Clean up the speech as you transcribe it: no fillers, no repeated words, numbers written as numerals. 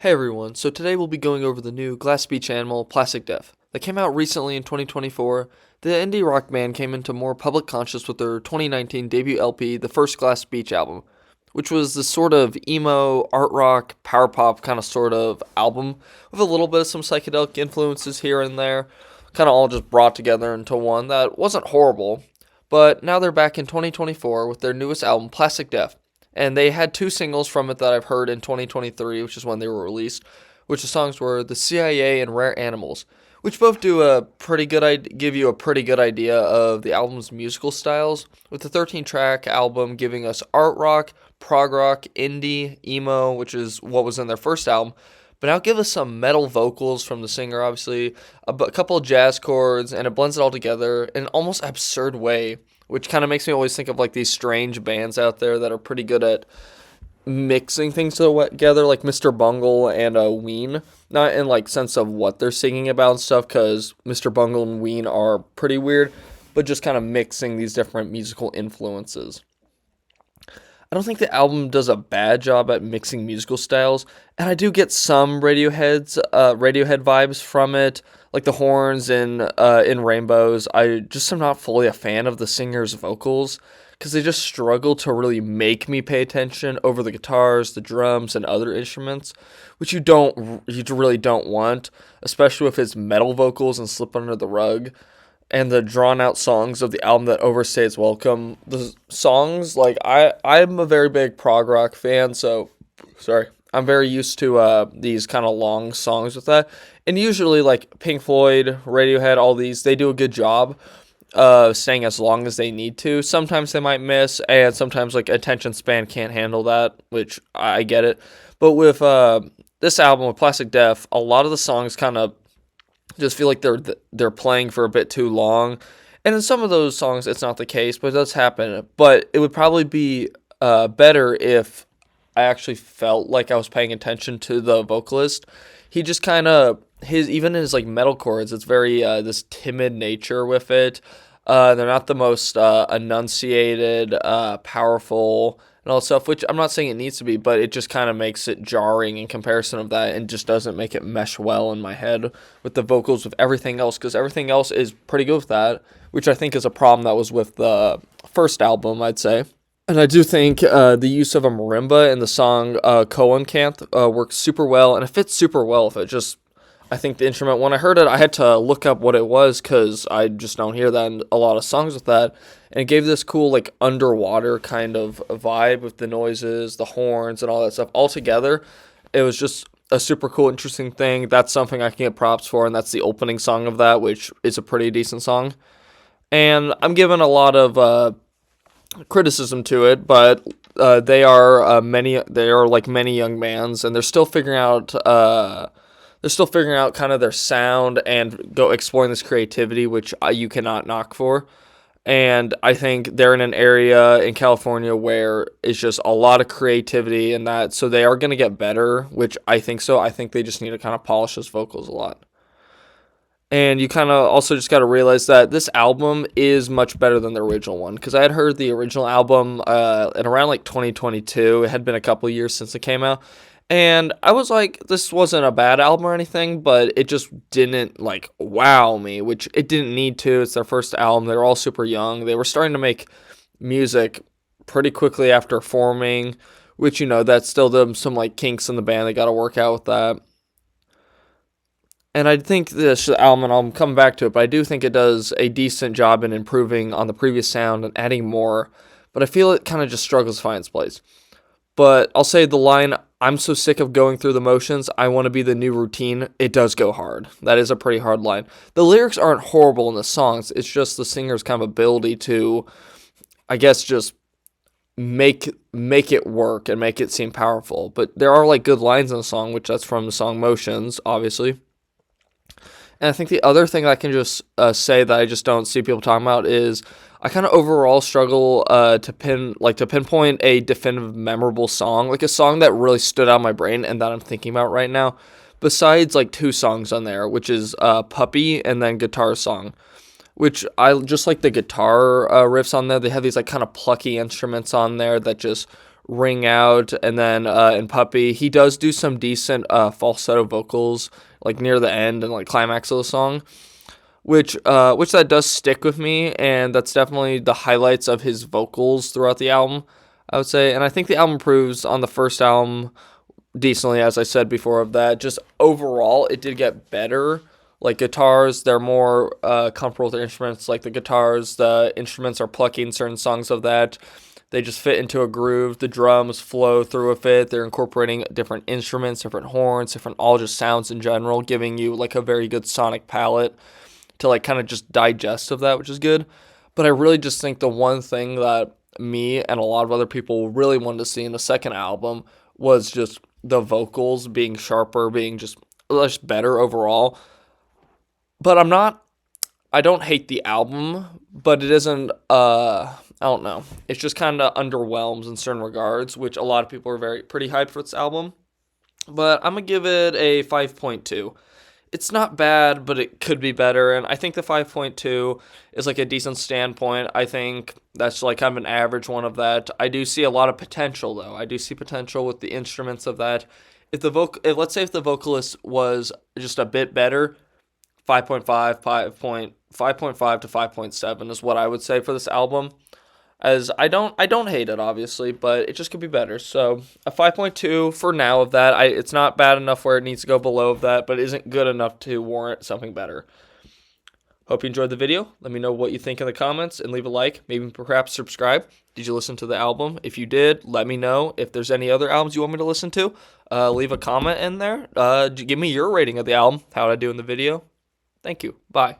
Hey everyone, so today we'll be going over the new Glass Beach Animal Plastic Death that came out recently in 2024. The indie rock band came into more public conscious with their 2019 debut LP, the first Glass Beach album, which was this sort of emo, art rock, power pop kind of sort of album with a little bit of some psychedelic influences here and there, kind of all just brought together into one that wasn't horrible. But now they're back in 2024 with their newest album, Plastic Death. And they had two singles from it that I've heard in 2023, which is when they were released, which the songs were The CIA and Rare Animals, which both do a pretty good give you a pretty good idea of the album's musical styles, with the 13-track album giving us art rock, prog rock, indie, emo, which is what was in their first album, but now give us some metal vocals from the singer, obviously, a couple of jazz chords, and it blends it all together in an almost absurd way, which kind of makes me always think of like these strange bands out there that are pretty good at mixing things together, like Mr. Bungle and Ween. Not in like sense of what they're singing about and stuff, because Mr. Bungle and Ween are pretty weird, but just kind of mixing these different musical influences. I don't think the album does a bad job at mixing musical styles, and I do get some Radiohead vibes from it, like the horns in Rainbows. I just am not fully a fan of the singer's vocals because they just struggle to really make me pay attention over the guitars, the drums, and other instruments, which you really don't want, especially with his metal vocals and Slip Under the Rug and the drawn out songs of the album that overstay its welcome. The songs, like I'm a very big prog rock fan, so sorry. I'm very used to these kind of long songs with that. And usually like Pink Floyd, Radiohead, all these, they do a good job staying as long as they need to. Sometimes they might miss, and sometimes like attention span can't handle that, which I get it. But with this album with Plastic Death, a lot of the songs kind of just feel like they're playing for a bit too long, and in some of those songs it's not the case, but it does happen. But it would probably be better if I actually felt like I was paying attention to the vocalist. He just kind of even his like metal chords, it's very this timid nature with it. They're not the most enunciated, powerful, and all that stuff, which I'm not saying it needs to be, but it just kind of makes it jarring in comparison of that and just doesn't make it mesh well in my head with the vocals with everything else, because everything else is pretty good with that, which I think is a problem that was with the first album, I'd say. And I do think the use of a marimba in the song Koan Canth works super well, and it fits super well with it. Just, I think the instrument, when I heard it, I had to look up what it was because I just don't hear that in a lot of songs with that. And it gave this cool, like, underwater kind of vibe with the noises, the horns, and all that stuff. All together, it was just a super cool, interesting thing. That's something I can get props for, and that's the opening song of that, which is a pretty decent song. And I'm giving a lot of criticism to it, but they are like many young bands, and they're still figuring out kind of their sound and go exploring this creativity, which you cannot knock for. And I think they're in an area in California where it's just a lot of creativity in that, so they are going to get better, which I think so. I think they just need to kind of polish those vocals a lot. And you kind of also just got to realize that this album is much better than the original one, because I had heard the original album in around like 2022. It had been a couple years since it came out. And I was like, this wasn't a bad album or anything, but it just didn't, like, wow me, which it didn't need to. It's their first album. They were all super young. They were starting to make music pretty quickly after forming, which, that's still them some, like, kinks in the band. They got to work out with that. And I think this album, and I'll come back to it, but I do think it does a decent job in improving on the previous sound and adding more. But I feel it kind of just struggles to find its place. But I'll say the line, I'm so sick of going through the motions, I want to be the new routine, it does go hard. That is a pretty hard line. The lyrics aren't horrible in the songs, it's just the singer's kind of ability to, I guess, just make it work and make it seem powerful. But there are like good lines in the song, which that's from the song Motions, obviously. And I think the other thing I can just say that I just don't see people talking about is I kind of overall struggle to pinpoint a definitive memorable song, like a song that really stood out in my brain and that I'm thinking about right now, besides like two songs on there, which is Puppy and then Guitar Song, which I just like the guitar riffs on there. They have these like kind of plucky instruments on there that just Ring Out, and then in Puppy, he does do some decent falsetto vocals like near the end and like climax of the song, which that does stick with me, and that's definitely the highlights of his vocals throughout the album, I would say. And I think the album improves on the first album decently, as I said before. Of that, just overall, it did get better. Like guitars, they're more comfortable with their instruments. Like the guitars, the instruments are plucking certain songs of that. They just fit into a groove. The drums flow through with it. They're incorporating different instruments, different horns, different all just sounds in general, giving you like a very good sonic palette to like kind of just digest of that, which is good. But I really just think the one thing that me and a lot of other people really wanted to see in the second album was just the vocals being sharper, being just better overall. But I don't hate the album, but it isn't I don't know. It's just kind of underwhelms in certain regards, which a lot of people are pretty hyped for this album. But I'm going to give it a 5.2. It's not bad, but it could be better, and I think the 5.2 is like a decent standpoint. I think that's like kind of an average one of that. I do see a lot of potential though. I do see potential with the instruments of that. If let's say if the vocalist was just a bit better, 5.5 to 5.7 is what I would say for this album. As I don't hate it obviously, but it just could be better. So a 5.2 for now of that. It's not bad enough where it needs to go below of that, but it isn't good enough to warrant something better. Hope you enjoyed the video. Let me know what you think in the comments and leave a like, maybe perhaps subscribe. Did you listen to the album? If you did, let me know. If there's any other albums you want me to listen to, leave a comment in there. Give me your rating of the album. How did I do in the video? Thank you. Bye.